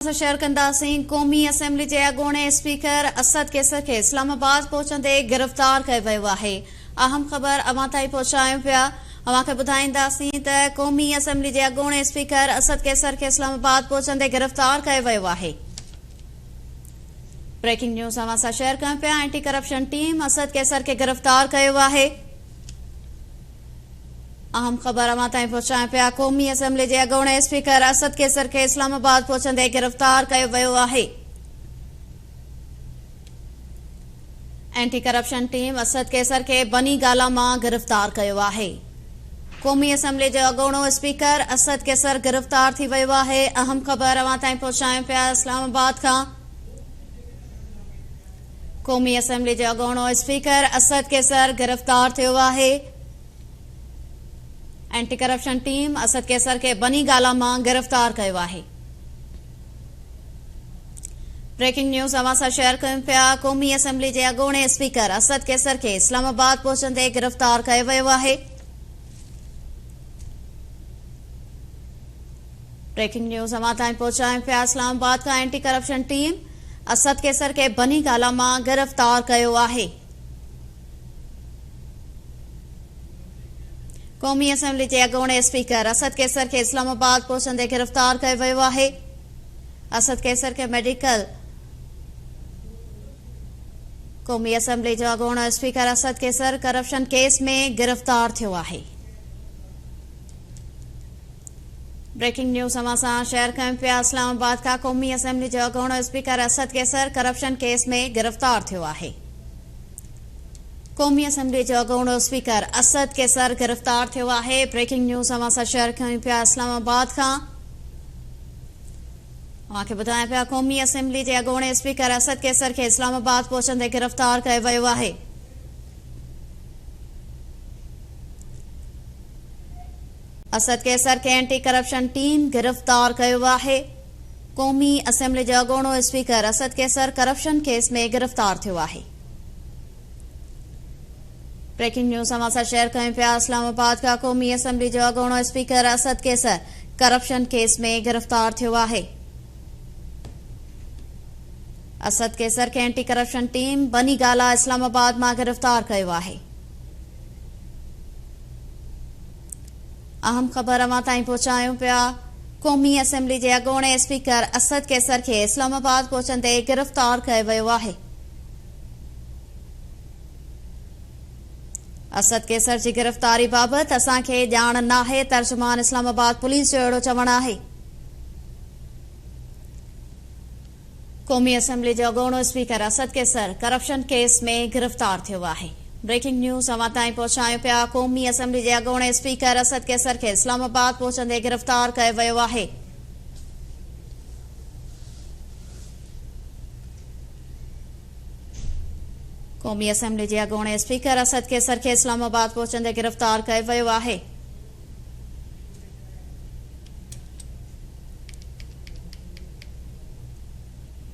Share कंदासीं। क़ौमी assembly जे अॻूणे speaker Asad Qaiser खे इस्लामाबाद पहुचंदे गिरफ़्तार कयो वियो आहे। अहम ख़बर अवां ताईं पहुचायूं पिया। अवां खे ॿुधाईंदासीं त क़ौमी असेंबली जे अॻूणे स्पीकर असद कैसर खे इस्लामाबाद पहुचंदे गिरफ़्तार कयो वियो आहे। ब्रेकिंग न्यूज़ अवां सां शेयर कयूं पिया। Anti corruption team Asad Qaiser खे गिरफ़्तार कयो आहे। अहम ख़बर अवां ताईं पहुचायूं पिया। क़ौमी असेंबली जे अॻूणे स्पीकर असद कैसर खे इस्लामाबाद पहुचंदे गिरफ़्तार कयो वियो आहे। Anti corruption team Asad Qaiser खे बनी गाला मां गिरफ़्तार कयो आहे। क़ौमी असेंबली जो अॻूणो स्पीकर असद कैसर गिरफ़्तार थी वियो आहे। अहम ख़बर अवां ताईं पहुचायूं पिया इस्लामाबाद खां। क़ौमी असेंबली जो अॻूणो स्पीकर असद कैसर गिरफ़्तार थियो आहे। Anti corruption team Asad Qaiser खे बनी गाला मां गिरफ़्तार कयो आहे। ब्रेकिंग न्यूज़ अवां सां शेयर कयूं पिया। क़ौमी असेंबली जे अॻूणे स्पीकर असद कैसर खे इस्लामाबाद पहुचंदे गिरफ़्तार कयो वियो आहे। ब्रेकिंग न्यूज़ अवां ताईं पहुचायूं पिया। इस्लामाबाद खां anti corruption team Asad Qaiser खे बनी गाला मां गिरफ़्तार कयो आहे। क़ौमी असेंबली जे अॻूणे स्पीकर असद कैसर खे इस्लामाबाद पहुचंदे गिरफ़्तार कयो वियो आहे। असद कैसर खे मेडिकल क़ौमी असेंबली जो अॻूणो speaker Asad Qaiser corruption case में गिरफ़्तार थियो आहे। ब्रेकिंग न्यूज़ अवां सां शेयर कयूं पिया। इस्लामाबाद खां क़ौमी असेंबली जो अॻूणो speaker Asad Qaiser corruption case में गिरफ़्तार थियो आहे। क़ौमी असेंबली जो अॻूणो स्पीकर असद कैसर गिरफ़्तार थियो आहे। ब्रेकिंग न्यूज़ अवां सां शेयर कयूं पिया इस्लामाबाद खां। अवां खे ॿुधायां पिया क़ौमी असेंबली जे अॻूणे स्पीकर असद कैसर खे इस्लामाबाद पहुचंदे गिरफ़्तार कयो वियो आहे। असद कैसर खे एंटी करप्शन टीम गिरफ़्तार कयो आहे। क़ौमी असेंबली जो अॻूणो speaker Asad Qaiser corruption case में गिरफ़्तार थियो आहे। ब्रेकिंग न्यूज़ अवां सां शेयर कयूं पिया। इस्लामाबाद खां क़ौमी असेंबली जो अॻूणो speaker Asad Qaiser corruption case में गिरफ़्तार थियो आहे। असद कैसर खे एंटी करप्शन टीम बनी गाला इस्लामाबाद मां गिरफ़्तार कयो आहे। अहम ख़बर अवां ताईं पहुचायूं पिया। क़ौमी असेंबली जे अॻूणे स्पीकर असद कैसर खे इस्लामाबाद पहुचंदे गिरफ़्तार कयो वियो आहे। असद कैसर जी गिरफ़्तारी बाबति असांखे ॼाण नाहे। तर्जुमान इस्लामाबाद पुलिस जो अहिड़ो चवणु आहे। क़ौमी असेंबली जो अॻूणो speaker Asad Qaiser corruption case में गिरफ़्तार थियो आहे। ब्रेकिंग न्यूज़ अवां ताईं पहुचायूं पिया। क़ौमी असेंबली जे अॻूणे स्पीकर असद कैसर खे इस्लामाबाद पहुचंदे गिरफ़्तार कयो वियो आहे। क़ौमी असेंबली जे अॻूणे स्पीकर असद कैसर खे इस्लामाबाद पहुचंदे गिरफ़्तार कयो वियो आहे।